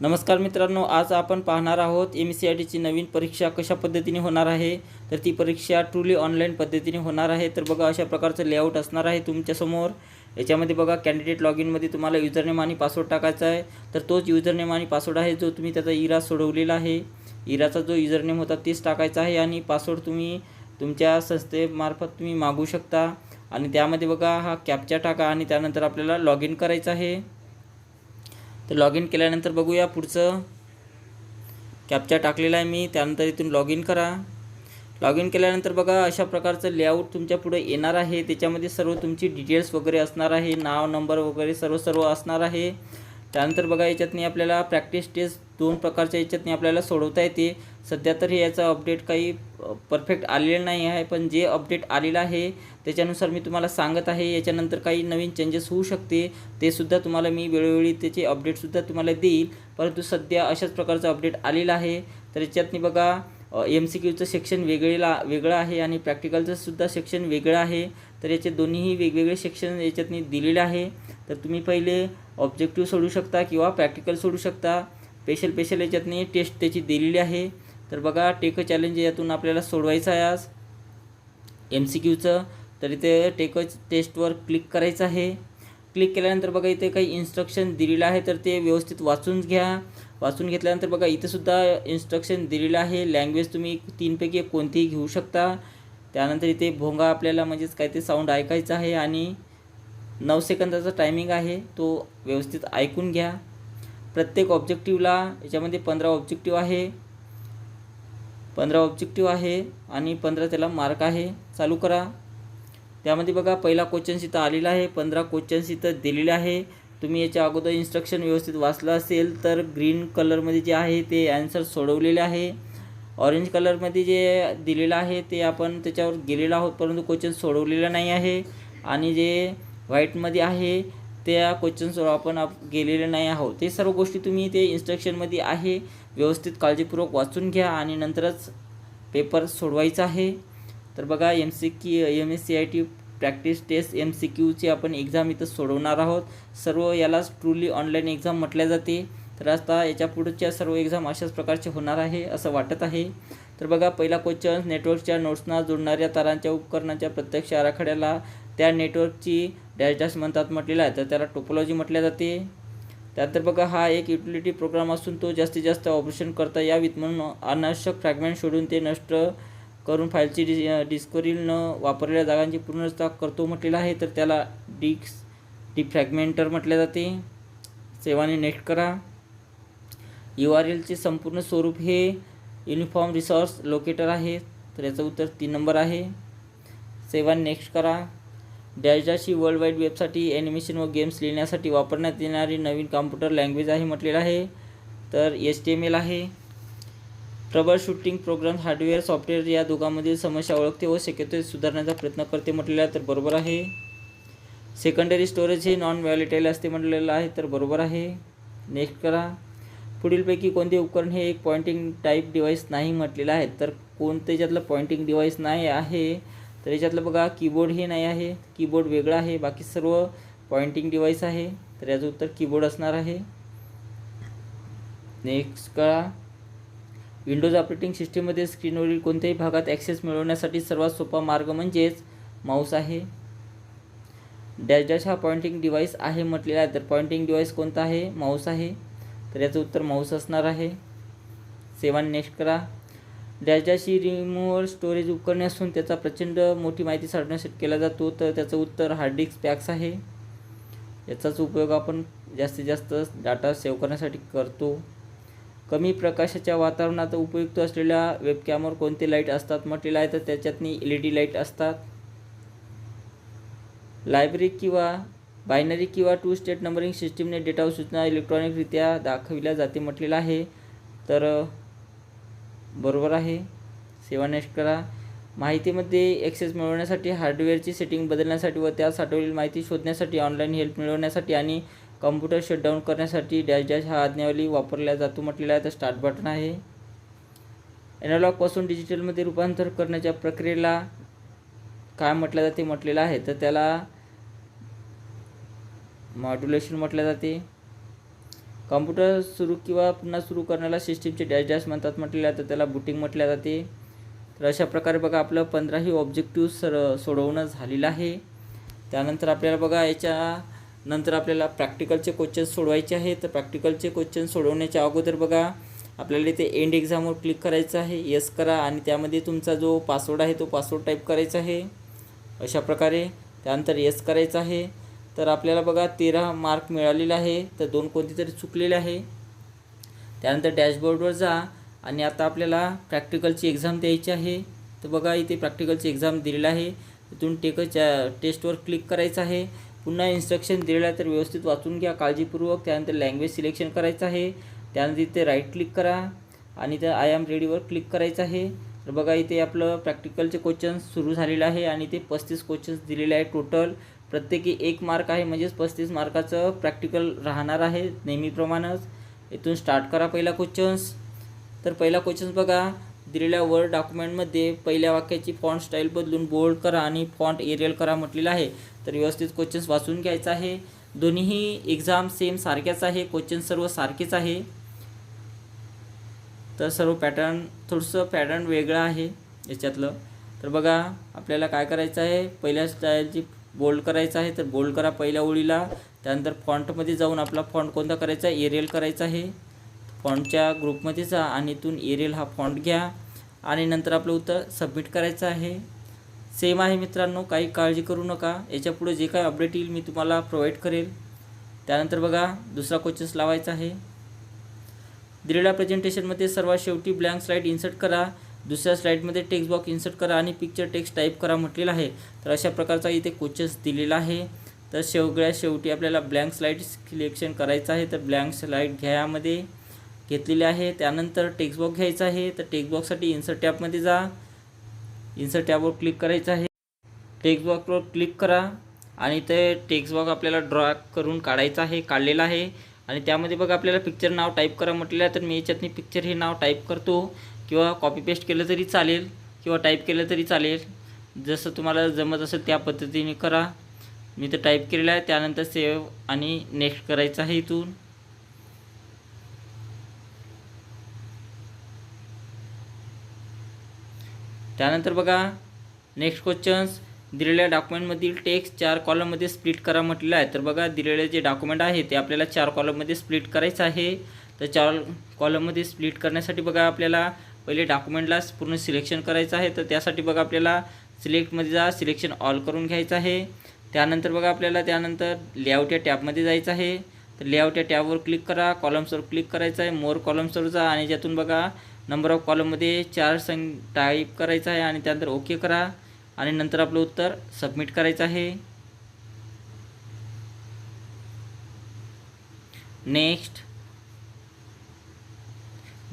नमस्कार मित्रांनो, आज आपण पाहणार आहोत MSCITची नवीन परीक्षा कशा पद्धतीने होणार आहे। तर ती परीक्षा ट्रूली ऑनलाईन पद्धतीने होणार आहे। तर बघा अशा प्रकारचं लेआउट असणार आहे तुमच्यासमोर। याच्यामध्ये बघा कॅन्डिडेट लॉगिनमध्ये तुम्हाला युजरनेम आणि पासवर्ड टाकायचा आहे। तर तोच युजरनेम आणि पासवर्ड आहे जो तुम्ही त्याचा इरा सोडवलेला आहे। इराचा जो युजरनेम होता तेच टाकायचा आहे आणि पासवर्ड तुम्ही तुमच्या संस्थेमार्फत तुम्ही मागू शकता। आणि त्यामध्ये बघा हा कॅप्चा टाका आणि त्यानंतर आपल्याला लॉग इन करायचं आहे। तर लॉग इन केल्यानंतर बघूया पुढचं कॅप्चा टाकलेला आहे मी, त्यानंतर इथून लॉग इन करा। लॉग इन केल्यानंतर बघा अशा प्रकारचं लेआउट तुमच्या पुढे येणार आहे। त्याच्यामध्ये सर्व तुमची डिटेल्स वगैरे असणार आहे, नाव नंबर वगैरे सर्व असणार आहे। त्यानंतर बघा याच्यातनी आपल्याला प्रॅक्टिस टेस्ट दोन प्रकारच्या याच्यातनी आपल्याला सोडवता येते। सध्या तर याचा अपडेट काही परफेक्ट आलेलं नाही आहे, पण जे अपडेट आलेलं आहे त्याच्यानुसार मी तुम्हाला सांगत आहे। याच्यानंतर काही नवीन चेंजेस होऊ शकते, ते सुद्धा तुम्हाला मी वेळोवेळी त्याचे अपडेटसुद्धा तुम्हाला देईल। परंतु सध्या अशाच प्रकारचं अपडेट आलेलं आहे। तर याच्यातनी बघा MCQचं सेक्शन वेगळं आहे आणि प्रॅक्टिकलचं सुद्धा सेक्शन वेगळं आहे। तर याचे दोन्हीही वेगवेगळे सेक्शन याच्यातनी दिलेले आहे। तर तुम्ही पहिले ऑब्जेक्टिव्ह सोडू शकता किंवा प्रॅक्टिकल सोडू शकता। स्पेशल याच्यातनी टेस्ट त्याची दिलेली आहे। तर बघा टेक चॅलेंज यातून आपल्याला सोडवायचं आहे आज MCQचं। तर इथे टेक टेस्टवर क्लिक करायचं आहे। क्लिक केल्यानंतर बघा इथे काही इन्स्ट्रक्शन दिलेलं आहे, तर ते व्यवस्थित वाचून घ्या। वाचून घेतल्यानंतर बघा इथे सुद्धा इन्स्ट्रक्शन दिलेलं आहे। लँग्वेज तुम्ही 3 पैकी कोणतीही घेऊ शकता। त्यानंतर इथे भोंगा आपल्याला म्हणजेच काय ते साऊंड ऐकायचं आहे आणि 9 सेकंदाचा टायमिंग आहे, तो व्यवस्थित ऐकून घ्या। प्रत्येक ऑब्जेक्टिव्हला याच्यामध्ये 15 ऑब्जेक्टिव्ह आहे, 15 ऑब्जेक्टिव्ह आहे आणि 15 त्याला मार्क आहे। चालू करा। त्यामध्ये बघा पहिला क्वेश्चन्स इथं आलेला आहे, 15 क्वेश्चन्स इथं दिलेले आहे। तुम्ही याच्या अगोदर इन्स्ट्रक्शन व्यवस्थित वाचलं असेल तर ग्रीन कलरमध्ये जे आहे ते आन्सर सोडवलेले आहे। ऑरेंज कलरमध्ये जे दिलेलं आहे ते आपण त्याच्यावर गेलेलो आहोत, परंतु क्वेश्चन सोडवलेला नाही आहे। आणि जे व्हाईटमध्ये आहे त्या क्वेश्चन्सवर आपण गेलेले नाही आहोत। ते सर्व गोष्टी तुम्ही ते इन्स्ट्रक्शनमध्ये आहे, व्यवस्थित काळजीपूर्वक वाचून घ्या आणि नंतरच पेपर सोडवायचा आहे। तर बघा MSCIT प्रॅक्टिस टेस्ट MCQची आपण एक्झाम इथं सोडवणार आहोत। सर्व यालाच ट्रूली ऑनलाईन एक्झाम म्हटल्या जाते। तर आता याच्या पुढच्या सर्व एक्झाम अशाच प्रकारचे होणार आहे असं वाटत आहे। तर बघा पहिला क्वेश्चन, नेटवर्कच्या नोड्सना जोडणाऱ्या तारांच्या उपकरणाच्या प्रत्यक्ष आराखड्याला त्या नेटवर्कची डॅश म्हणतात म्हटलेलं आहे, तर त्याला टोपोलॉजी म्हटल्या जाते। त्यानंतर बघा हा एक युटिलिटी प्रोग्राम असून तो जास्तीत जास्त ऑपरेशन करता यावीत म्हणून अनावश्यक फ्रॅगमेंट शोधून ते नष्ट करून फाईलची डिस्कवरील न वापरलेल्या जागांची पुनर्स्थापना करतो म्हटलेलं आहे, तर त्याला डिफ्रॅगमेंटर म्हटले जाते। सेवाने नेक्स्ट करा। URLचे संपूर्ण स्वरूप हे युनिफॉर्म रिसोर्स लोकेटर आहे, तर याचं उत्तर 3 नंबर आहे। सेवाने नेक्स्ट करा। डॅशही वर्ल्ड वाईड वेबसाठी ॲनिमेशन व गेम्स लिहिण्यासाठी वापरण्यात येणारी नवीन कॉम्प्युटर लँग्वेज आहे म्हटलेलं आहे, तर HTML आहे। Troubleshooting program hardware software या दोघांमधील समस्या ओळखते व शक्यतो सुधारण्याचा प्रयत्न करते म्हटलेलं आहे, तर बरोबर आहे। सेकंडरी स्टोरेज हे नॉन व्हॉलेटाईल असते म्हटलेलं आहे, तर बरोबर आहे। नेक्स्ट करा। पुढीलपैकी कोणते उपकरण हे एक पॉइंटिंग टाईप डिव्हाइस नाही म्हटलेलं आहे, तर कोणतं याच्यातलं पॉइंटिंग डिव्हाइस नाही आहे, तर याच्यातलं बघा कीबोर्ड हे नाही आहे, कीबोर्ड वेगळं आहे, बाकी सर्व पॉइंटिंग डिव्हाइस आहे, तर याचं उत्तर कीबोर्ड असणार आहे। नेक्स्ट करा। विंडोज ऑपरेटिंग सिस्टीममध्ये स्क्रीनवरील कोणत्याही भागात ॲक्सेस मिळवण्यासाठी सर्वात सोपा मार्ग म्हणजेच माऊस आहे। डॅश हा पॉइंटिंग डिव्हाइस आहे म्हटलेला आहे, तर पॉइंटिंग डिव्हाइस कोणता आहे? माऊस आहे, तर याचं उत्तर माऊस असणार आहे। सेवन नेक्स्ट करा। डॅश ही रिमूव्हर स्टोरेज उपकरणे असून त्याचा प्रचंड मोठी माहिती साठवण्यासाठी केला जातो, तर त्याचं उत्तर हार्ड डिस्क पॅक्स आहे। याचाच उपयोग आपण जास्तीत जास्त डाटा सेव्ह करण्यासाठी करतो। कमी प्रकाशाच्या वातावरणात उपयुक्त असलेल्या वेबकॅमवर कोणते लाईट असतात म्हटलेलं आहे, तर त्याच्यातनी LED लाईट असतात। लायब्ररी किंवा बायनरी किंवा 2 स्टेट नंबरिंग सिस्टीमने डेटा व सूचना इलेक्ट्रॉनिकरित्या दाखविल्या जाते म्हटलेलं आहे, तर बरोबर आहे। सेवा नेक्स्ट करा। माहितीमध्ये ॲक्सेस मिळवण्यासाठी हार्डवेअरची सेटिंग बदलण्यासाठी व त्यात साठवलेली माहिती शोधण्यासाठी ऑनलाईन हेल्प मिळवण्यासाठी आणि कॉम्प्युटर शटडाऊन करण्यासाठी डॅश हा आज्ञावली वापरला जातो म्हटलेला आहे, तर स्टार्ट बटन आहे। ॲनालॉगपासून डिजिटलमध्ये रूपांतर करण्याच्या प्रक्रियेला काय म्हटलं जाते म्हटलेलं आहे, तर त्याला मॉड्युलेशन म्हटलं जाते। कॉम्प्युटर सुरू किंवा पुन्हा सुरू करण्याला सिस्टीमचे डॅश म्हणतात म्हटलेलं आहे, तर त्याला बूटिंग म्हटले जाते. तर अशा प्रकारे बघा आपलं 15ही ऑब्जेक्टिव्ह सोडवणं झालेलं आहे. त्यानंतर आपल्याला बघा याच्यानंतर आपल्याला प्रॅक्टिकलचे क्वेश्चन सोडवायचे आहे. तर प्रॅक्टिकलचे क्वेश्चन सोडवण्याच्या अगोदर बघा आपल्याला इथे एंड एक्झामवर क्लिक करायचं आहे. येस करा आणि त्यामध्ये तुमचा जो पासवर्ड आहे तो पासवर्ड टाईप करायचा आहे अशा प्रकारे. त्यानंतर येस करायचं आहे. तर आपल्याला बघा 13 मार्क मिळालेले आहे, तर 2 कोणते तरी चुकलेले आहे. त्यानंतर डॅशबोर्डवर जा आणि आता आपल्याला प्रॅक्टिकलची एक्झाम द्यायची आहे. तर बघा इथे प्रॅक्टिकलची एक्झाम दिलेली आहे. तिथून टेस्टवर क्लिक करायचं आहे. पुन्हा इन्स्ट्रक्शन दिलेलं आहे तर व्यवस्थित वाचून घ्या काळजीपूर्वक. त्यानंतर लँग्वेज सिलेक्शन करायचं आहे. त्यानंतर इथे राईट क्लिक करा आणि त्या आय एम रेडीवर क्लिक करायचं आहे. तर बघा इथे आपलं प्रॅक्टिकलचे क्वेश्चन सुरू झालेलं आहे आणि ते 35 क्वेश्चन्स दिलेले आहे टोटल. प्रत्येकी 1 मार्क आहे, म्हणजेच 35 मार्काचं प्रॅक्टिकल राहणार आहे नेहमीप्रमाणेच. इथून स्टार्ट करा पहिला क्वेश्चन्स. तर पहिला क्वेश्चन्स बघा दिलेल्या वर्ड डॉक्युमेंटमध्ये पहिल्या वाक्याची फॉन्ट स्टाईल बदलून बोल्ड करा आणि फॉन्ट एरियल करा म्हटलेलं आहे. तर व्यवस्थित क्वेश्चन्स वाचून घ्यायचं आहे. दोन्हीही एक्झाम सेम सारख्याच आहे, क्वेश्चन सर्व सारखेच आहे. तर सर्व थोडंसं पॅटर्न वेगळं आहे याच्यातलं. तर बघा आपल्याला काय करायचं आहे, पहिल्या स्टाईलची बोल्ड करायचं आहे. तर बोल्ड करा पहिल्या ओळीला. त्यानंतर फॉन्टमध्ये जाऊन आपला फॉन्ट कोणता करायचा आहे, एरियल करायचा आहे. फॉन्टच्या ग्रुपमध्ये जा आणि इथून एरियल हा फॉन्ट घ्या आणि नंतर आपलं उत्तर सबमिट करायचं आहे. सेम आहे मित्रांनो, काही काळजी करू नका. याच्यापुढे जे काही अपडेट येईल मी तुम्हाला प्रोव्हाइड करेल. त्यानंतर बघा दुसरा क्वेश्चन्स लावायचा आहे. दिलेल्या प्रेझेंटेशनमध्ये सर्वात शेवटी ब्लँक स्लाईड इन्सर्ट करा. दुसऱ्या स्लाईडमध्ये टेक्स्ट बॉक्स इन्सर्ट करा आणि पिक्चर टेक्स्ट टाईप करा म्हटलेलं आहे. तर अशा प्रकारचा इथे क्वेश्चन्स दिलेला आहे. तर सगळ्यात शेवटी आपल्याला ब्लँक स्लाईड सिलेक्शन करायचं आहे. तर ब्लँक स्लाईड घ्यामध्ये घेतलेले आहे. त्यानंतर टेक्स्ट बॉक्स घ्यायचा आहे. तर टेक्स्ट बॉक्ससाठी इन्सर्ट टॅबमध्ये जा. इन्सर्ट टॅबवर क्लिक करायचं आहे. टेक्स्ट बॉक्सवर क्लिक करा आणि ते टेक्स्ट बॉक्स आपल्याला ड्रॉ करून काढायचा आहे, काढलेला आहे. आणि त्यामध्ये बघा आपल्याला पिक्चर नाव टाईप करा म्हटलेलं आहे. तर मी याच्यातनी पिक्चर हे नाव टाईप करतो किंवा कॉपी पेस्ट केलं तरी चालेल किंवा टाईप केलं तरी चालेल, जसं तुम्हाला जमत असेल त्या पद्धतीने करा. मी तर टाईप केलेलं आहे. त्यानंतर सेव्ह आणि नेक्स्ट करायचं आहे इथून. त्यानंतर बघा नेक्स्ट क्वेश्चन्स दिलेल्या डॉक्युमेंटमधील टेक्स्ट 4 कॉलममध्ये स्प्लिट करा म्हटलेलं आहे. तर बघा दिलेले जे डॉक्युमेंट आहे ते आपल्याला 4 कॉलममध्ये स्प्लिट करायचं आहे. तर 4 कॉलममध्ये स्प्लिट करण्यासाठी बघा आपल्याला पहिले डॉक्युमेंटला पूर्ण सिलेक्शन करायचं आहे. तर त्यासाठी बघा आपल्याला सिलेक्टमध्ये जा, सिलेक्शन ऑल करून घ्यायचं आहे. त्यानंतर बघा आपल्याला त्यानंतर लेआउट या टॅबमध्ये जायचं आहे. तर लेआउट या टॅबवर क्लिक करा, कॉलम्सवर क्लिक करायचं आहे, मोर कॉलम्सवर जा आणि ज्यातून बघा नंबर ऑफ कॉलममध्ये 4 टाईप करायचं आहे आणि त्यानंतर ओके करा आणि नंतर आपलं उत्तर सबमिट करायचं आहे. नेक्स्ट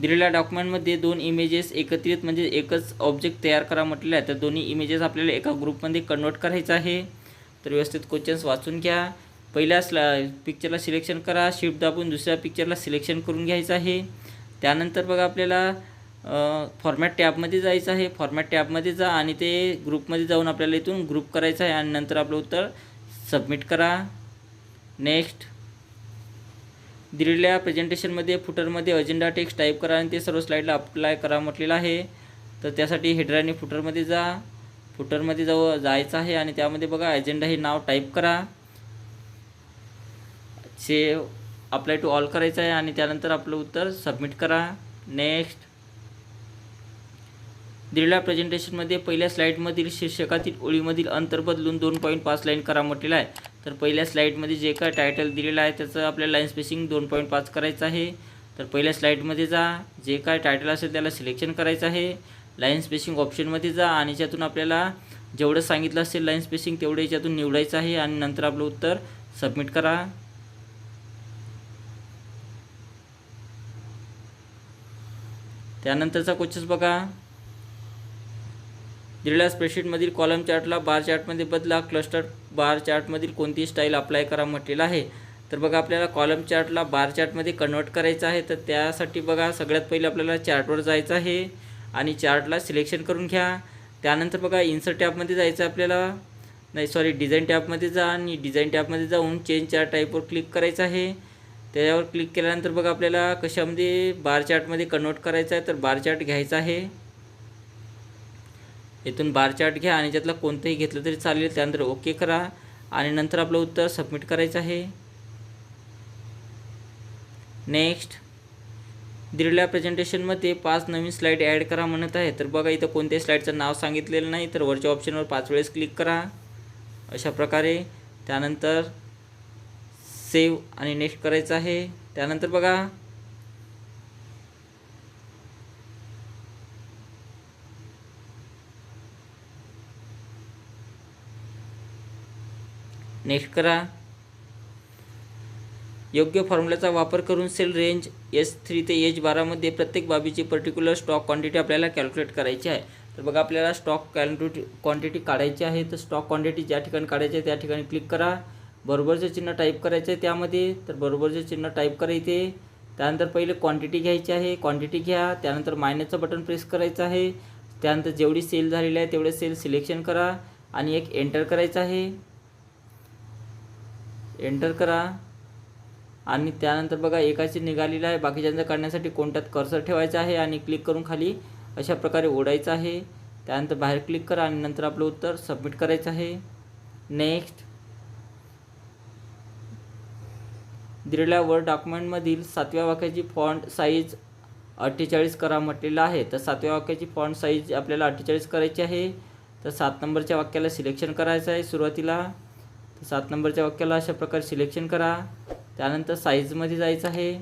दिलेल्या डॉक्युमेंटमध्ये 2 इमेजेस एकत्रित म्हणजे एकच ऑब्जेक्ट तयार करा म्हटलेलं आहे. तर दोन्ही इमेजेस आपल्याला एका ग्रुपमध्ये कन्वर्ट करायचं आहे. तर व्यवस्थित क्वेश्चन्स वाचून घ्या. पहिल्या पिक्चरला सिलेक्शन करा, शिफ्ट दाबून दुसऱ्या पिक्चरला सिलेक्शन करून घ्यायचं आहे. त्यानंतर बघा आपल्याला फॉर्मॅट टॅबमध्ये जायचं आहे. फॉर्मॅट टॅबमध्ये जा आणि ते ग्रुपमध्ये जाऊन आपल्याला इथून ग्रुप करायचं आहे आणि नंतर आपलं उत्तर सबमिट करा. नेक्स्ट दिलेल्या प्रेझेंटेशनमध्ये फुटरमध्ये अजेंडा टेक्स्ट टाईप करा आणि ते सर्व स्लाईडला अप्लाय करा म्हटलेलं आहे. तर त्यासाठी हेडर आणि फुटरमध्ये जा. फुटरमध्ये जायचं आहे आणि त्यामध्ये बघा अजेंडा हे नाव टाईप करा. सेव्ह अप्लाय टू ऑल करायचं आहे आणि त्यानंतर आपलं उत्तर सबमिट करा. नेक्स्ट दिलेल्या प्रेझेंटेशनमध्ये पहिल्या स्लाईडमधील शीर्षकातील ओळीमधील अंतर बदलून 2.5 लाईन करा म्हटलेलं आहे. तर पहिल्या स्लाईडमध्ये जे काय टायटल दिलेलं आहे त्याचं आपल्याला लाईन स्पेसिंग 2.5 करायचं आहे. तर पहिल्या स्लाईडमध्ये जा, जे काय टायटल असेल त्याला सिलेक्शन करायचं आहे. लाईन स्पेसिंग ऑप्शनमध्ये जा आणि याच्यातून आपल्याला जेवढं सांगितलं असेल लाईन स्पेसिंग तेवढं याच्यातून निवडायचं आहे आणि नंतर आपलं उत्तर सबमिट करा. त्यानंतरचा क्वेश्चन बघा दिलेल्या स्प्रेडशीटमधील कॉलम चार्टला बार चार्टमध्ये बदला. क्लस्टर बार चार्टमधील कोणती स्टाईल अप्लाय करा म्हटलेलं आहे. तर बघा आपल्याला कॉलम चार्टला बार चार्टमध्ये कन्वर्ट करायचं आहे. तर त्यासाठी बघा सगळ्यात पहिले आपल्याला चार्टवर जायचं आहे आणि चार्टला सिलेक्शन करून घ्या. त्यानंतर बघा इन्सर्ट टॅबमध्ये जायचं आपल्याला, डिझाईन टॅबमध्ये जा आणि डिझाईन टॅबमध्ये जाऊन चेंज चार्ट टाईपवर क्लिक करायचं आहे. त्याच्यावर क्लिक केल्यानंतर बघा आपल्याला कशामध्ये बार चार्टमध्ये कन्वर्ट करायचं आहे, तर बार चार्ट घ्यायचा आहे. इथून बार चार्ट घ्या आणि त्यातला कोणतंही घेतलं तरी चालेल. त्यानंतर ओके करा आणि नंतर आपलं उत्तर सबमिट करायचं आहे. नेक्स्ट, दिलेल्या प्रेझेंटेशनमध्ये 5 नवीन स्लाईड ॲड करा म्हणत आहे. तर बघा इथं कोणत्याही स्लाईडचं नाव सांगितलेलं नाही, तर वरच्या ऑप्शनवर 5 वेळेस क्लिक करा अशा प्रकारे. त्यानंतर सेव्ह आणि नेक्स्ट करायचं आहे. त्यानंतर बघा नेक्स्ट करा. योग्य फॉर्म्युल्याचा वापर करून सेल रेंज S3 ते H12 मध्ये प्रत्येक बाबीची पर्टिक्युलर स्टॉक क्वांटिटी आपल्याला कॅल्क्युलेट करायची आहे. तर बघा आपल्याला स्टॉक क्वांटिटी काढायची आहे. तर स्टॉक क्वांटिटी ज्या ठिकाणी काढायची आहे त्या ठिकाणी क्लिक करा. बरोबरचे चिन्ह टाईप करायचं आहे त्यामध्ये, तर बरोबरचे चिन्ह टाईप करा इथे. त्यानंतर पहिले क्वांटिटी घ्यायची आहे, क्वांटिटी घ्या. त्यानंतर मायनसचं बटन प्रेस करायचं आहे. त्यानंतर जेवढी सेल झालेली आहे तेवढे सेल सिलेक्शन करा आणि एक एंटर करायचं आहे. एंटर करा आणि त्यानंतर बघा एकाची निघालेलं आहे, बाकीच्यांचं काढण्यासाठी कोणत्यात कर्सर ठेवायचा आहे आणि क्लिक करून खाली अशा प्रकारे ओढायचं आहे. त्यानंतर बाहेर क्लिक करा आणि नंतर आपलं उत्तर सबमिट करायचं आहे. नेक्स्ट, दिलेल्या वर्ड डॉक्युमेंटमधील 7व्या वाक्याची फॉन्ट साईज 48 करा म्हटलेलं आहे. तर 7व्या वाक्याची फॉन्ट साईज आपल्याला 48 करायची आहे. तर 7 नंबरच्या वाक्याला सिलेक्शन करायचं आहे सुरुवातीला. तर 7 नंबरच्या वाक्याला अशा प्रकारे सिलेक्शन करा. त्यानंतर साईजमध्ये जायचं आहे.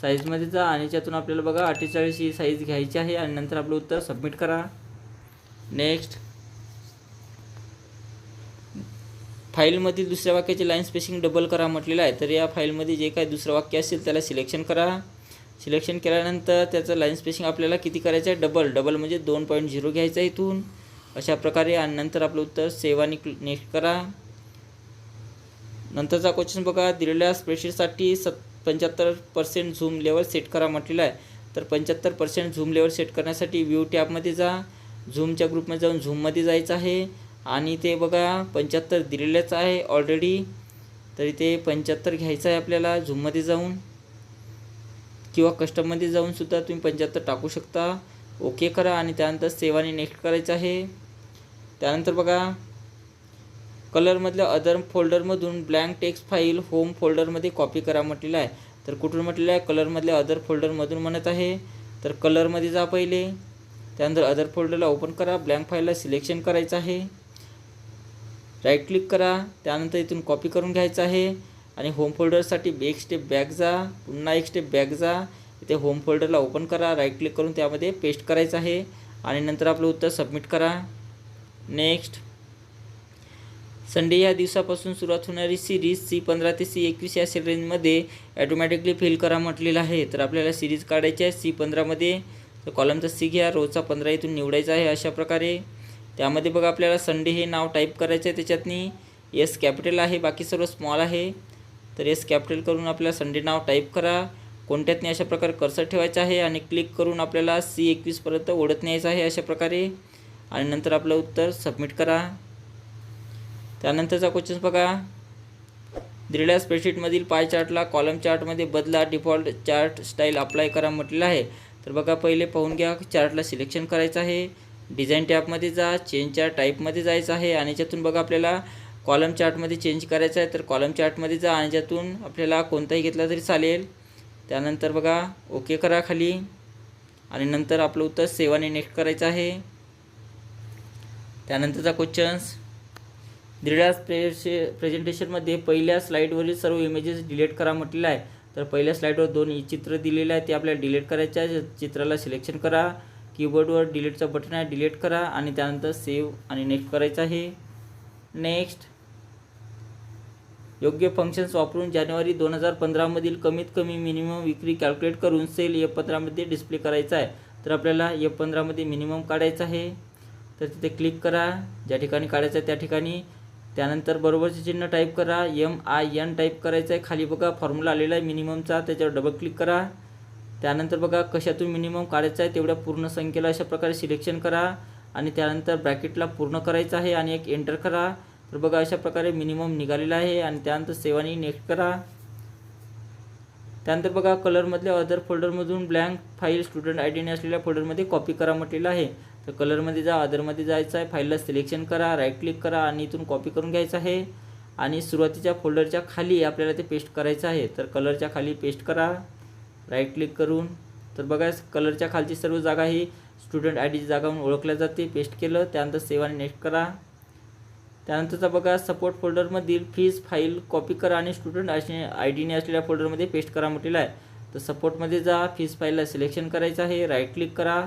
साईजमध्ये जा आणि त्यातून आपल्याला बघा 48 ही साईज घ्यायची आहे आणि नंतर आपलं उत्तर सबमिट करा. नेक्स्ट, फाईलमधील दुसऱ्या वाक्याची लाईन स्पेसिंग डबल करा म्हटलेलं आहे. तर या फाईलमध्ये जे काही दुसरं वाक्य असेल त्याला सिलेक्शन करा. सिलेक्शन केल्यानंतर त्याचं लाईन स्पेसिंग आपल्याला किती करायचं आहे, डबल म्हणजे 2.0 घ्यायचं आहे इथून अशा प्रकारे. आणि नंतर आपलं उत्तर सेव्ह आणि नेक्स्ट करा. नंतरचा क्वेश्चन बघा, दिलेल्या स्प्रेडशीटसाठी 75% झूम लेवल सेट करा म्हटलेलं आहे. तर 75% झूम लेवल सेट करण्यासाठी व्ह्यू टॅबमध्ये जा, झूमच्या ग्रुपमध्ये जाऊन झूममध्ये जायचं आहे आणि ते बघा 75 दिलेलंच आहे ऑलरेडी. तर इथे 75 घ्यायचं आहे आपल्याला झूममध्ये जाऊन, किंवा कस्टममध्ये जाऊन सुद्धा तुम्ही 75 टाकू शकता. ओके करा आणि त्यानंतर सेव्ह आणि नेक्स्ट करायचं आहे. त्यानंतर बघा कलरमधल्या अदर फोल्डरमधून ब्लँक टेक्स्ट फाईल होम फोल्डरमध्ये कॉपी करा म्हटलेलं आहे. तर कुठून म्हटलेलं आहे, कलरमधल्या अदर फोल्डरमधून म्हणत आहे. तर कलरमध्ये जा पहिले, त्यानंतर अदर फोल्डरला ओपन करा, ब्लँक फाईलला सिलेक्शन करायचं आहे, राईट क्लिक करा. त्यानंतर इथून कॉपी करून घ्यायचं आहे आणि होम फोल्डरसाठी एक स्टेप बॅक जा, पुन्हा एक स्टेप बॅक जा, इथे होम फोल्डरला ओपन करा, राईट क्लिक करून त्यामध्ये पेस्ट करायचं आहे आणि नंतर आपलं उत्तर सबमिट करा. नेक्स्ट, संडे या दिवसापासून सुरुवात होणारी सिरीज C15 ते C21 या सेल रेंजमध्ये ॲटोमॅटिकली फिल करा म्हटलेलं आहे. तर आपल्याला सिरीज काढायची आहे C15मध्ये. तर कॉलमचा C घ्या, रोचा 15 इथून निवडायचा आहे अशा प्रकारे. त्यामध्ये बघा आपल्याला संडे हे नाव टाईप करायचं आहे. त्याच्यातनी S कॅपिटल आहे, बाकी सर्व स्मॉल आहे. तर S कॅपिटल करून आपल्याला संडे नाव टाईप करा. कोणत्यातनी अशा प्रकारे कर्सर ठेवायचा आहे आणि क्लिक करून आपल्याला C21 पर्यंत ओढत न्यायचं आहे अशा प्रकारे आणि नंतर आपलं उत्तर सबमिट करा. त्यानंतरचा क्वेश्चन बघा, दिलेल्या स्प्रेडशीटमधील पाय चार्टला कॉलम चार्टमध्ये बदला, डिफॉल्ट चार्ट स्टाईल अप्लाय करा म्हटलेलं आहे. तर बघा पहिले पाहून घ्या, चार्टला सिलेक्शन करायचं आहे, डिझाईन टॅबमध्ये जा, चेंजच्या टाईपमध्ये जायचं आहे आणि त्यातून बघा आपल्याला कॉलम चार्टमध्ये चेंज करायचं आहे. तर कॉलम चार्टमध्ये जा आणि त्यातून आपल्याला कोणताही घेतला तरी चालेल. त्यानंतर बघा ओके करा खाली आणि नंतर आपलं उत्तर सेव्ह आणि नेक्स्ट करायचं आहे. त्यानंतरचा क्वेश्चन्स, दिलेल्या प्रेझेंटेशनमध्ये पहिल्या स्लाईडवरील सर्व इमेजेस डिलीट करा म्हटलेलं आहे. तर पहिल्या स्लाईडवर 2 चित्र दिलेले आहे, ते आपल्याला डिलीट करायचे आहे. चित्राला सिलेक्शन करा, कीबोर्डवर डिलीटचं बटन आहे, डिलीट करा आणि त्यानंतर सेव्ह आणि नेक्स्ट करायचं आहे. नेक्स्ट, योग्य फंक्शन्स वापरून जानेवारी 2015 मधील कमीत कमी मिनिमम विक्री कॅल्क्युलेट करून सेल F15 मध्ये डिस्प्ले करायचा आहे. तर आपल्याला F15 मध्ये मिनिमम काढायचं आहे. तर तिथे क्लिक करा, ज्या ठिकाणी काढायचं आहे त्या ठिकाणी. त्यानंतर बरोबरचे चिन्ह टाईप करा, MIN टाईप करायचं आहे. खाली बघा फॉर्म्युला आलेला आहे मिनिममचा, त्याच्यावर डबल क्लिक करा. त्यानंतर बघा कशातून मिनिमम काढायचं आहे तेवढ्या पूर्ण संख्येला अशा प्रकारे सिलेक्शन करा आणि त्यानंतर ब्रॅकेटला पूर्ण करायचं आहे आणि एक एंटर करा. तर बघा अशा प्रकारे मिनिमम निघालेला आहे आणि त्यानंतर सेव्ह आणि नेक्स्ट करा. त्यानंतर बघा कलरमधल्या अदर फोल्डरमधून ब्लँक फाईल स्टुडंट आय डीने असलेल्या फोल्डरमध्ये कॉपी करा म्हटलेलं आहे. तर कलरमध्ये जा, अदरमध्ये जायचं आहे, फाईलला सिलेक्शन करा, राईट क्लिक करा आणि इथून कॉपी करून घ्यायचं आहे आणि सुरुवातीच्या फोल्डरच्या खाली आपल्याला ते पेस्ट करायचं आहे. तर कलरच्या खाली पेस्ट करा राईट क्लिक करून. तर बघा कलरच्या खालची सर्व जागा ही स्टुडंट आय डीची जागा म्हणून ओळखल्या जाते. पेस्ट केलं, त्यानंतर सेव्ह आणि नेक्स्ट करा. त्यानंतरचा बघा सपोर्ट फोल्डरमधील फीज फाईल कॉपी करा आणि स्टुडंट आय डीने असलेल्या फोल्डरमध्ये पेस्ट करा म्हटलेलं आहे. तर सपोर्टमध्ये जा, फीज फाईलला सिलेक्शन करायचं आहे, राईट क्लिक करा,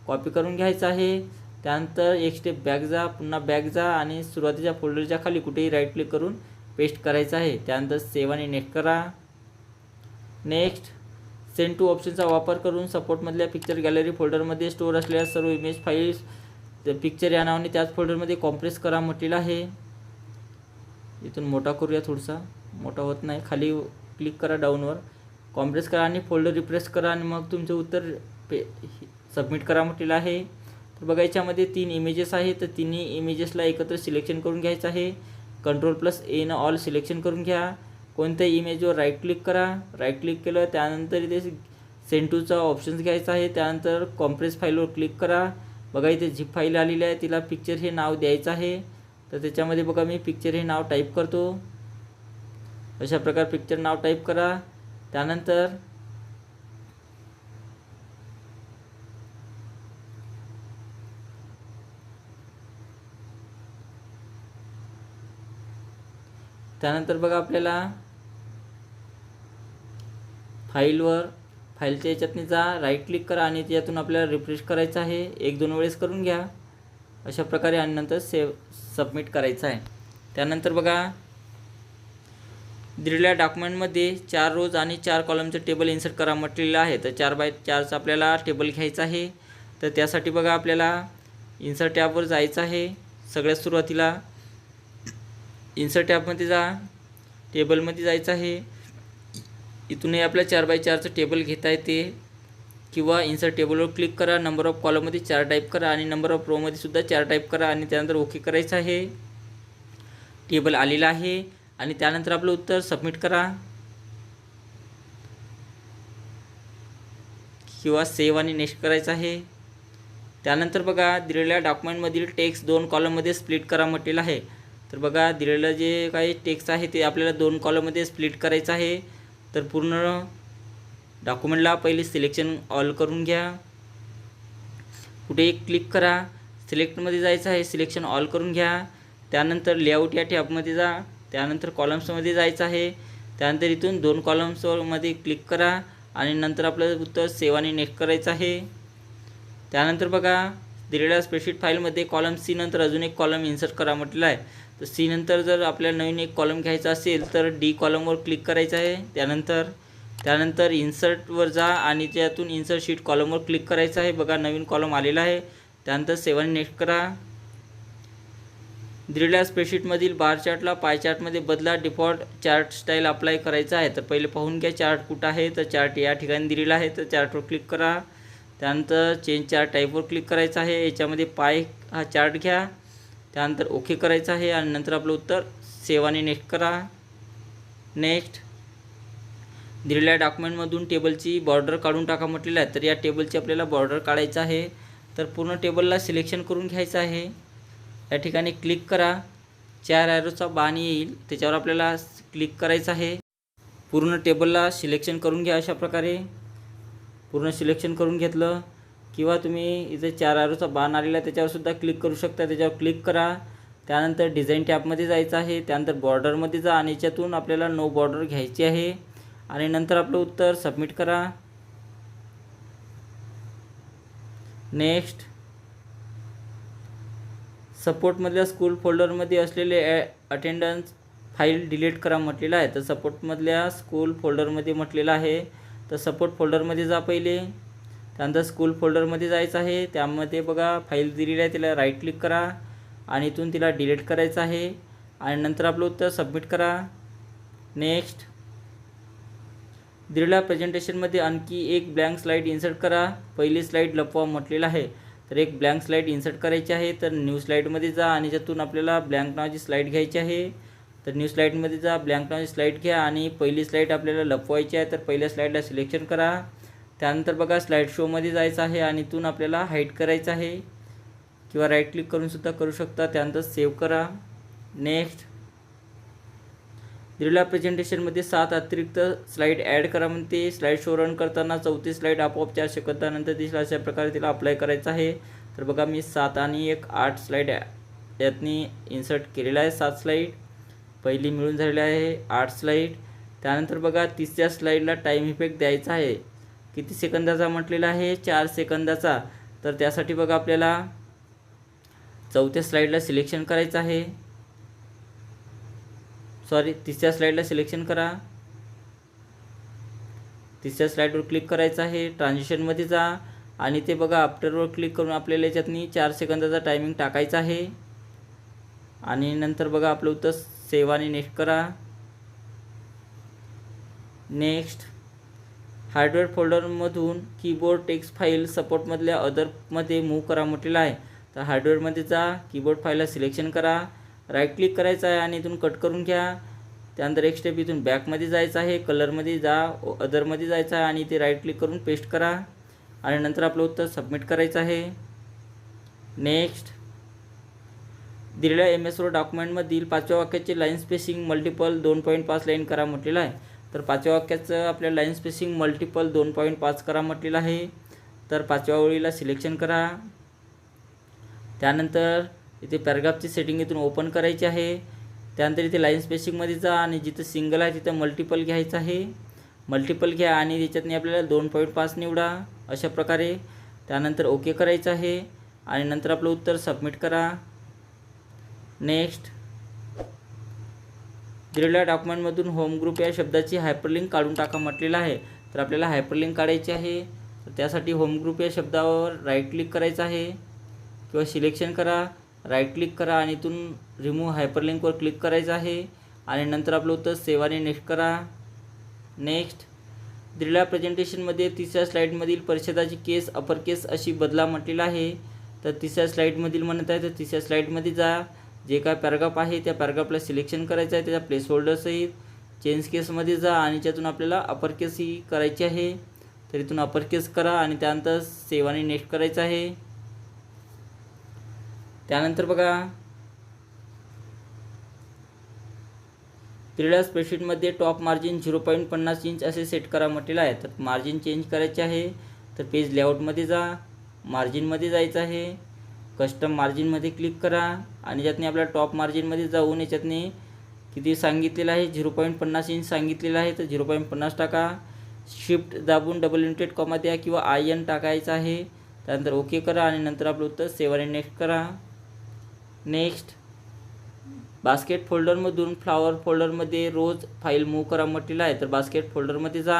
कॉपी करून घ्यायचं आहे. त्यानंतर एक स्टेप बॅक जा, पुन्हा बॅक जा आणि सुरुवातीच्या फोल्डरच्या खाली कुठेही राईट क्लिक करून पेस्ट करायचं आहे. त्यानंतर सेव्ह आणि नेक्स्ट करा. नेक्स्ट सेंड टू ऑप्शनचा वापर करून सपोर्टमधल्या पिक्चर गॅलरी फोल्डरमध्ये स्टोअर असलेल्या सर्व इमेज फाईल्स पिक्चर या नावाने त्याच फोल्डरमध्ये कॉम्प्रेस करा म्हटलेलं आहे. इथून मोठा करूया, थोडासा मोठा होत नाही. खाली क्लिक करा डाऊनवर, कॉम्प्रेस करा आणि फोल्डर रिप्रेस करा आणि मग तुमचं उत्तर सबमिट करा म्हटलेलं आहे. तर बघा याच्यामध्ये 3 इमेजेस आहे. तर तिन्ही इमेजेसला एकत्र सिलेक्शन करून घ्यायचं आहे. कंट्रोल+A न ऑल सिलेक्शन करून घ्या. कोणत्याही इमेजवर राईट क्लिक करा, राईट क्लिक केलं त्यानंतर इथे सेंड टूचा ऑप्शन्स घ्यायचा आहे. त्यानंतर कॉम्प्रेस फाईलवर क्लिक करा. बघा इथे झिप फाईल आलेली आहे, तिला पिक्चर हे नाव द्यायचं आहे. तर त्याच्यामध्ये बघा मी पिक्चर हे नाव टाईप करतो. अशा प्रकारे पिक्चर नाव टाईप करा. त्यानंतर बघा आपल्याला फाईलच्या याच्यातून जा, राईट क्लिक करा आणि त्यातून आपल्याला रिफ्रेश करायचं आहे. 1-2 वेळेस करून घ्या अशा प्रकारे आणि नंतर सबमिट करायचं आहे. त्यानंतर बघा दिलेल्या डॉक्युमेंटमध्ये 4 रोज आणि 4 कॉलमचं टेबल इन्सर्ट करा म्हटलेलं आहे. तर 4x4चं आपल्याला टेबल घ्यायचं आहे. तर त्यासाठी बघा आपल्याला इन्सर्ट टॅबवर जायचं आहे. सगळ्यात सुरुवातीला इन्सर्ट टॅबमध्ये जा, टेबलमध्ये जायचं आहे. इथूनही आपल्या 4x4चं टेबल घेता येते किंवा इन्सर्ट टेबलवर क्लिक करा, नंबर ऑफ कॉलममध्ये 4 टाईप करा आणि नंबर ऑफ रोमध्ये सुद्धा 4 टाईप करा आणि त्यानंतर ओके करायचं आहे. टेबल आलेला आहे आणि त्यानंतर आपलं उत्तर सबमिट करा किंवा सेव्ह आणि नेक्स्ट करायचं आहे. त्यानंतर बघा दिलेल्या डॉक्युमेंटमधील टेक्स्ट 2 कॉलममध्ये स्प्लिट करा म्हटलेलं आहे. तर बघा दिलेलं जे काही टेक्स्ट आहे ते आपल्याला 2 कॉलममध्ये स्प्लिट करायचं आहे. तर पूर्ण डॉक्युमेंटला पहिले सिलेक्शन ऑल करून घ्या. कुठेही क्लिक करा, सिलेक्टमध्ये जायचं आहे, सिलेक्शन ऑल करून घ्या. त्यानंतर लेआउट या टॅबमध्ये जा, त्यानंतर कॉलम्समध्ये जायचं आहे. त्यानंतर इथून 2 कॉलम्समध्ये क्लिक करा आणि नंतर आपलं उत्तर सेव्ह आणि नेक्स्ट करायचं आहे. त्यानंतर बघा दिलेल्या स्प्रेडशीट फाईलमध्ये कॉलम सी नंतर अजून एक कॉलम इन्सर्ट करा म्हटलेला आहे. तर सी नंतर जर आपल्याला नवीन एक कॉलम घ्यायचा असेल तर डी कॉलमवर क्लिक करायचं आहे. त्यानंतर इन्सर्टवर जा आणि त्यातून इन्सर्ट शीट कॉलमवर क्लिक करायचं आहे. बघा नवीन कॉलम आलेला आहे. त्यानंतर सेव्ह आणि नेक्स्ट करा. दिलेल्या स्प्रेडशीटमधील बार चार्टला पाय चार्टमध्ये बदला. डिफॉल्ट चार्ट स्टाईल अप्लाय करायचा आहे. तर पहिले पाहून घ्या चार्ट कुठं आहे. तर चार्ट या ठिकाणी दिलेला आहे, तर चार्टवर क्लिक करा. त्यानंतर चेंज चार्ट टाईपवर क्लिक करायचं आहे. याच्यामध्ये पाय हा चार्ट घ्या, त्यानंतर ओके करायचं आहे आणि नंतर आपलं उत्तर सेव्ह आणि नेक्स्ट करा. नेक्स्ट दिलेल्या डॉक्युमेंटमधून टेबलची बॉर्डर काढून टाका म्हटलेलं आहे. तर या टेबलची आपल्याला बॉर्डर काढायचं आहे. तर पूर्ण टेबलला सिलेक्शन करून घ्यायचं आहे. या ठिकाणी क्लिक करा, 4 ॲरोचा बाण येईल त्याच्यावर आपल्याला क्लिक करायचं आहे. पूर्ण टेबलला सिलेक्शन करून घ्या. अशा प्रकारे पूर्ण सिलेक्शन करून घेतलं किंवा तुम्ही इथे 4 ॲरोचा बाण आलेला आहे त्याच्यावर सुद्धा क्लिक करू शकता. त्याच्यावर क्लिक करा. त्यानंतर डिझाईन टॅबमध्ये जायचं आहे. त्यानंतर बॉर्डरमध्ये जा आणि याच्यातून आपल्याला नो बॉर्डर घ्यायची आहे आणि नंतर आपलं उत्तर सबमिट करा. नेक्स्ट सपोर्टमधल्या स्कूल फोल्डरमध्ये असलेले अटेंडन्स फाईल डिलीट करा म्हटलेलं आहे. तर सपोर्टमधल्या स्कूल फोल्डरमध्ये म्हटलेलं आहे. तर सपोर्ट फोल्डरमध्ये जा पहिले, त्यानंतर स्कूल फोल्डरमध्ये जायचं आहे. त्यामध्ये बघा फाईल दिलेली आहे, तिला राईट क्लिक करा आणि इथून तिला डिलीट करायचं आहे आणि नंतर आपलं उत्तर सबमिट करा. नेक्स्ट दिलेल्या प्रेझेंटेशनमध्ये आणखी एक ब्लँक स्लाईड इन्सर्ट करा. पहिली स्लाईड लपवा म्हटलेलं आहे. तर एक ब्लँक स्लाईड इन्सर्ट करायची आहे. तर न्यू स्लाईडमध्ये जा आणि त्यातून आपल्याला ब्लँक नावाची स्लाईड घ्यायची आहे तर न्यू स्लाईडमध्ये जा, ब्लँक नावाची स्लाईड घ्या आणि पहिली स्लाईड आपल्याला लपवायची आहे. तर पहिल्या स्लाईडला सिलेक्शन करा. त्यानंतर बघा स्लाईड शोमध्ये जायचं आहे आणि इथून आपल्याला हाईड करायचं आहे किंवा राईट क्लिक करून सुद्धा करू शकता. त्यानंतर सेव्ह करा. नेक्स्ट. दिलेल्या प्रेझेंटेशनमध्ये 7 अतिरिक्त स्लाईड ॲड करा म्हणते. स्लाईड शो रन करताना 34 स्लाईड आपोआप 4 सेकंदानंतर दिसला. अशा प्रकारे तिला अप्लाय करायचं आहे. तर बघा मी 7 आणि 1 8 स्लाईड यातनी इन्सर्ट केलेला आहे. 7 स्लाईड पहिली मिळून झालेली आहे 8 स्लाईड. त्यानंतर बघा तिसऱ्या स्लाईडला टाईम इफेक्ट द्यायचा आहे. किती सेकंदाचा म्हटलेला आहे? 4 सेकंदाचा. तर त्यासाठी बघा आपल्याला चौथ्या स्लाईडला सिलेक्शन करायचं आहे. तिसऱ्या स्लाईडला सिलेक्शन करा. तिसऱ्या स्लाईडवर क्लिक करायचं आहे. ट्रान्झिशनमध्ये जा आणि ते बघा आफ्टरवर क्लिक करून आपल्याला याच्यातनी 4 सेकंदाचा टायमिंग टाकायचा आहे. आणि नंतर बघा आपलं उत्तर सेव्ह आणि नेक्स्ट करा. नेक्स्ट. हार्डवेअर फोल्डरमधून कीबोर्ड टेक्स्ट फाईल सपोर्टमधल्या अदरमध्ये मूव्ह करा म्हटलेलं आहे. तर हार्डवेअरमध्ये जा, कीबोर्ड फाईलला सिलेक्शन करा, राईट क्लिक करायचं आहे आणि इथून कट करून घ्या. त्यानंतर एक स्टेप इथून बॅकमध्ये जायचं आहे, कलरमध्ये जा, अदरमध्ये जायचं आहे आणि ते राईट क्लिक करून पेस्ट करा आणि नंतर आपलं उत्तर सबमिट करायचं आहे. नेक्स्ट. दिलेल्या MS Word डॉक्युमेंटमधील 5व्या वाक्याचे लाईन स्पेसिंग मल्टिपल 2.5 लाईन करा म्हटलेलं आहे. तर 5व्या वाक्याचं आपल्या लाईन स्पेसिंग मल्टिपल 2.5 करा म्हटलेलं आहे. तर 5व्या ओळीला सिलेक्शन करा. त्यानंतर इथे पॅराग्राफची सेटिंग इथून ओपन करायची आहे. त्यानंतर इथे लाईन स्पेसिंगमध्ये जा आणि जिथं सिंगल आहे तिथं मल्टिपल घ्यायचं आहे. मल्टिपल घ्या आणि त्याच्यातनी आपल्याला 2.5 निवडा अशा प्रकारे. त्यानंतर ओके करायचं आहे आणि नंतर आपलं उत्तर सबमिट करा. नेक्स्ट. दिलेल्या डॉक्युमेंटमधून होम ग्रुप या शब्दाची हायपरलिंक काढून टाका म्हटलेलं आहे. तर आपल्याला हायपरलिंक काढायची आहे. तर त्यासाठी होम ग्रुप या शब्दावर राईट क्लिक करायचं आहे किंवा सिलेक्शन करा, राईट क्लिक करा आणि इथून रिमूव्ह हायपरलिंकवर क्लिक करायचं आहे आणि नंतर आपलं उत्तर सेव्ह आणि नेक्स्ट करा. नेक्स्ट. दिलेल्या प्रेझेंटेशनमध्ये तिसऱ्या स्लाईडमधील परिच्छेदाची केस अपर केस अशी बदला म्हटलेलं आहे. तर तिसऱ्या स्लाईडमधील म्हणत आहे तर तिसऱ्या स्लाईडमध्ये जा, जे काय पॅराग्राफ आहे त्या पॅराग्राफला सिलेक्शन करायचं आहे, त्याच्या प्लेस होल्डरसहित चेंज केसमध्ये जा आणि त्यातून आपल्याला अपर केस ही करायची आहे. तर इथून अपर केस करा आणि त्यानंतर सेव्ह आणि नेक्स्ट करायचं आहे. त्यानंतर बघा दिलेल्या स्प्रेडशीटमध्ये टॉप मार्जिन 0.50 इंच असे सेट करा म्हटलेलं आहे. तर मार्जिन चेंज करायचे आहे. तर पेज लेआउटमध्ये जा, मार्जिनमध्ये जायचं आहे, कस्टम मार्जिनमध्ये क्लिक करा आणि यातनी आपल्या टॉप मार्जिनमध्ये जाऊन याच्यातनी किती सांगितलेलं आहे 0.50 इंच सांगितलेलं आहे. तर 0.50 टाका. शिफ्ट दाबून डबल इन्व्हर्टेड कॉमा द्या किंवा IN टाकायचं आहे. त्यानंतर ओके करा आणि नंतर आपलं उत्तर सेव्ह आणि नेक्स्ट करा. नेक्स्ट. बास्केट फोल्डरमधून फ्लॉवर फोल्डरमध्ये रोज फाईल मूव्ह करा म्हटलेलं आहे. तर बास्केट फोल्डरमध्ये जा,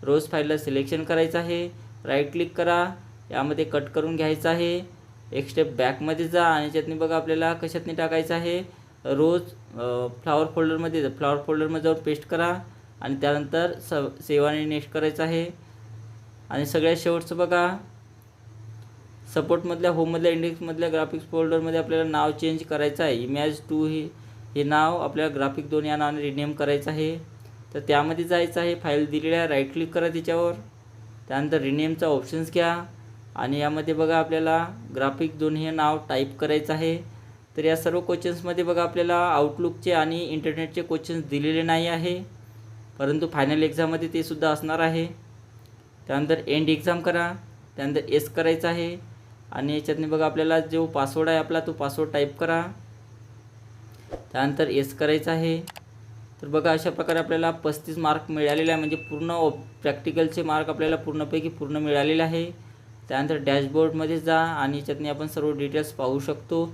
रोज फाईलला सिलेक्शन करायचं आहे, राईट क्लिक करा, यामध्ये कट करून घ्यायचं आहे. एक स्टेप बॅकमध्ये जा आणि याच्यातनी बघा आपल्याला कशातनी टाकायचं आहे रोज फ्लॉवर फोल्डरमध्ये जाऊन पेस्ट करा आणि त्यानंतर सेव्ह आणि नेक्स्ट करायचं आहे. आणि सगळ्यात शेवटचं बघा सपोर्टमधल्या होममधल्या इंडेक्समधल्या ग्राफिक्स फोल्डरमध्ये आपल्याला नाव चेंज करायचं आहे. इमेज 2 हे नाव आपल्याला ग्राफिक 2 या नावाने रिनेम करायचं आहे. तर त्यामध्ये जायचं आहे, फाईल दिलेल्या राईट क्लिक करा त्याच्यावर, त्यानंतर रिनेमचा ऑप्शन्स घ्या आणि यामध्ये बघा आपल्याला ग्राफिक 2 हे नाव टाईप करायचं आहे. तर या सर्व क्वेश्चन्समध्ये बघा आपल्याला आउटलुकचे आणि इंटरनेटचे क्वेश्चन्स दिलेले नाही आहे, परंतु फायनल एक्झाममध्ये ते सुद्धा असणार आहे. त्यानंतर एंड एक्झाम करा, त्यानंतर एस करायचं आहे आणि याच्यातनी बघा आपल्याला जो पासवर्ड आहे आपला तो पासवर्ड टाईप करा, त्यानंतर एस करायचं आहे. तर बघा अशा प्रकारे आपल्याला 35 मार्क मिळालेले आहे, म्हणजे पूर्ण प्रॅक्टिकलचे मार्क आपल्याला पूर्णपैकी पूर्ण मिळालेले आहे. त्यानंतर डॅशबोर्डमध्ये जा आणि याच्यातनी आपण सर्व डिटेल्स पाहू शकतो.